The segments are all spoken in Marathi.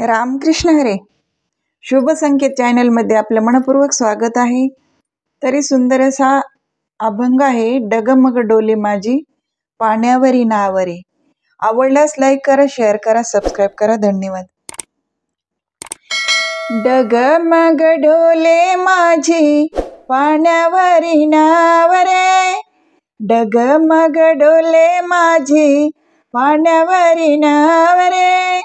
रामकृष्ण हरे. शुभ संकेत चॅनलमध्ये आपलं मनपूर्वक स्वागत आहे. तरी सुंदर असा अभंग आहे. डगमग डोले माझी पाण्यावरी नावरे. आवडल्यास लाईक करा, शेअर करा, सबस्क्राईब करा. धन्यवाद. डगमग डोले माझी पाण्यावरी नावरे. डगमग डोले माझी पाण्यावरी नावरे.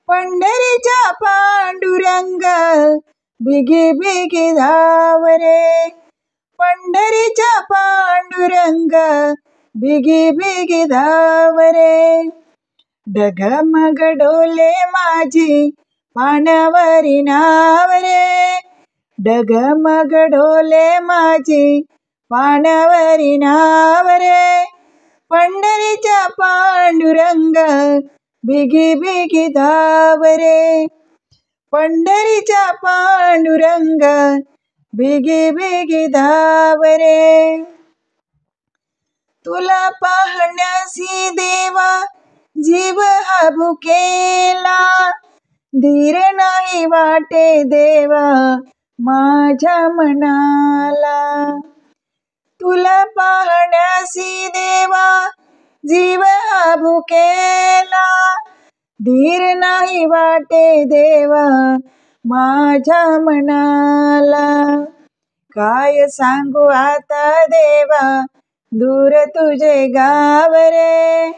पंढरीच्या पांडुरंग बिगी बिगी धावरे. पंढरीच्या पांडुरंग बिगी बिगी धावरे. डगमग डोले माझी पाण्यावरी नावरे. डगमग डोले माझी पाण्यावरी नावरे. पंढरीच्या पांडुरंग बिगी बिगी धावरे. पंढरीच्या पांडुरंग बिगी बिगी धावरे. तुला पाहण्यासी देवा जीव हा भुकेला. धीर नाही वाटे देवा माझ्या मनाला. तुला पाहण्यासी देवा जीव हा भुकेला. धीर नाही वाटे देवा माझ्या मनाला. काय सांगू आता देवा दूर तुझे गाव रे.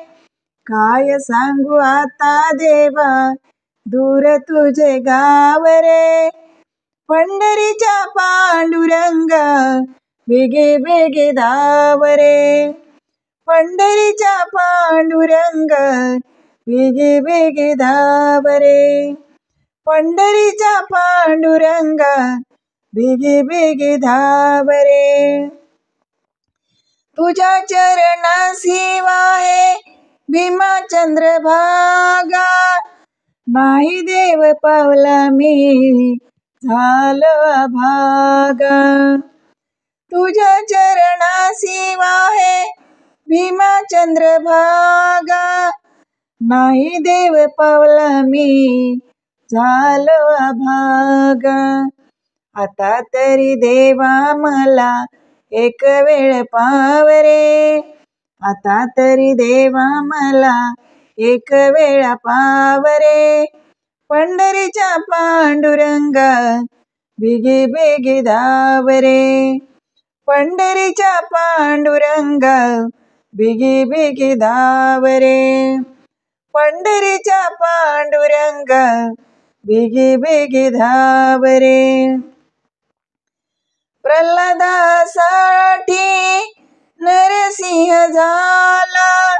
काय सांगू आता देवा दूर तुझे गाव रे. पंढरीच्या पांडुरंग बिगी बिगी धावरे. पंढरीच्या पांडुरंग बिगी बिगी धावरे. पंढरीच्या पांडुरंग बिगी बिगी धावरे. तुझ्या चरणासी वाहे भीमा चंद्रभागा. नाही देव पावला मी झालो अभागा. तुझ्या चरणासी वाहे भीमा चंद्रभागा. नाही देव पावला मी झालो अभागा. आता तरी देवा मला एक वेळ पावरे. आता तरी देवा मला एक वेळ पावरे. पंढरीच्या पांडुरंग बिगी बिगी धावरे. पंढरीच्या पांडुरंग बिगी बिगी धावरे. पंढरीच्या पांडुरंग बिगी बिगी धावरे. प्रल्हादासाठी नरसिंह झाला.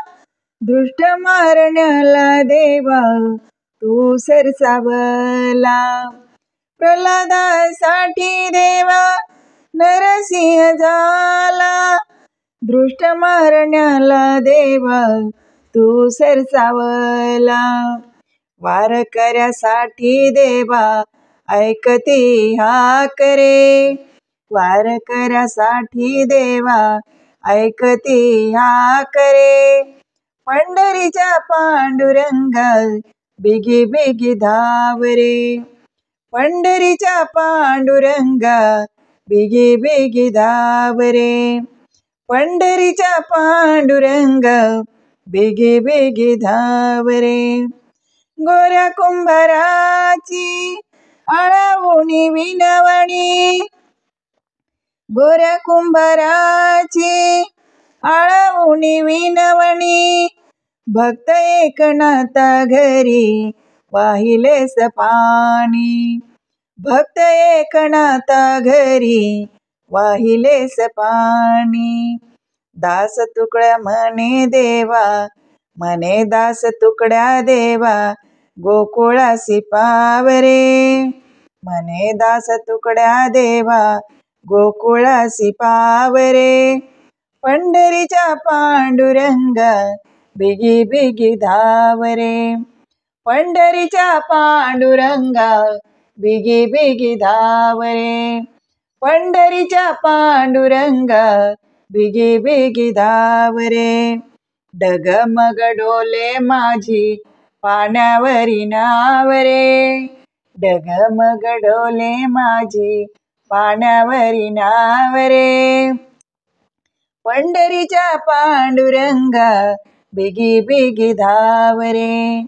दुष्ट मारण्याला देवा तू सरसावला. प्रल्हादासाठी देवा नरसिंह झाला. दृष्ट मारण्याला देवा तू सरसावला. वारकऱ्यासाठी देवा ऐकती हाक रे. वारकऱ्यासाठी देवा ऐकती हाक रे. पंढरीच्या पांडुरंग बिगी बिगी धावरे. पंढरीच्या पांडुरंग बिगी बिगी धावरे. पंढरीच्या पांडुरंग बिगी बिगी धावरे. गोऱ्या कुंभाराची आळवणी विनवणी. गोऱ्या कुंभाराची आळवणी विनवणी. भक्त एकनाथा घरी वाहिलेस पाणी. भक्त एकनाथा घरी वाहिलेस पाणी. दास तुकड्या म्हणे देवा म्हणे दास तुकड्या देवा गोकुळासी पावरे. म्हणे दास तुकड्या देवा गोकुळासी पावरे. पंढरीच्या पांडुरंग बिगी बिगी धावरे. पंढरीच्या पांडुरंग बिगी बिगी धावरे. पंढरीच्या पांडुरंग बिगी बिगी धावरे. डगमग डोले माझी पाण्यावरी नावरे, डगमग डोले माझे पाण्यावरी नावरे. पंढरीच्या पांडुरंगा बिगी बिगी धावरे,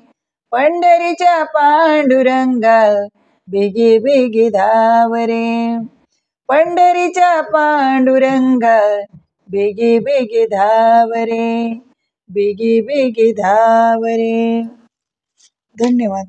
पंढरीच्या पांडुरंगा बिगी बिगी धावरे, पंढरीच्या पांडुरंगा बिगी बिगी धावरे, बिगी बिगी धावरे. धन्यवाद.